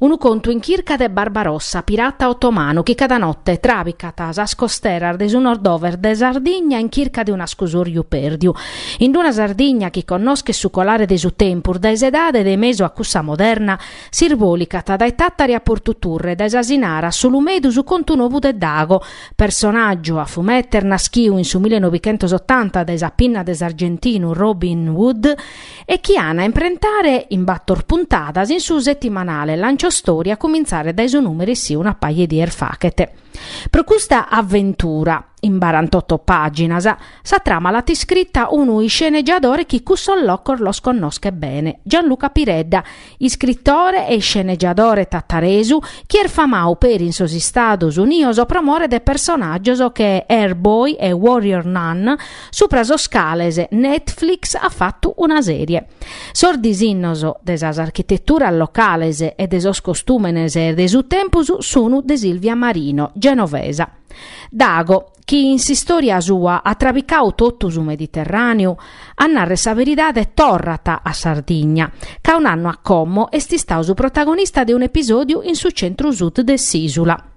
Unu conto in chirca de Barbarossa, pirata ottomano, chi cada notte trabicatas a scosterar des un ordover de Sardigna in chirca de una scusuriu perdiu. In una Sardigna chi conosche su colare de su tempur, da esedade de meso a cussa moderna, sirvolicata dai tattari a portuturre, da esasinara su lumedu su conto novu de Dago, personaggio a fumetter naschiu in su 1980 des pinna des argentinu Robin Hood, e chi ana imprentare in battor puntadas in su settimanale lancio storia a cominciare dai suoi numeri sì una paia di erfachete. Pro questa avventura, in 48 pagine, sa trama la scritta uno sceneggiatore che cussoloccor lo sconosche bene, Gianluca Piredda, scrittore e sceneggiatore tattaresu, che è famau per in sos Stados Unidos o promore de personaggios che Airboy e Warrior Nun, supra so scalese Netflix ha fatto una serie. Sordisinnoso desas architettura localese e desos costumenese e desu tempus sono de Silvia Marino, genovesa. Dago, chi in s'istoria sua ha trabicau tutto su Mediterraneo, a narre sa veridade torrata a Sardigna, ca un anno a Como esti stau su protagonista de un episodio in su centro-sud de s'isula.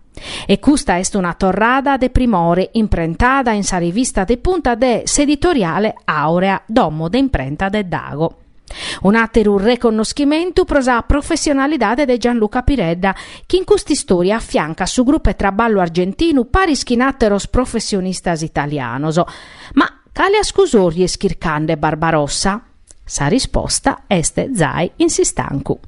E custa est una torrada de primore imprentada in sa rivista de punta de s'editoriale Aurea, domo de imprenta de Dago. Un atteru riconoscimento pro sa professionalidade de Gianluca Piredda, che in questa storia affianca su gruppo e traballo argentinu pari schinatteros professionistas italianos. Ma cale scusorie schircande Barbarossa? Sa risposta este zai insistancu.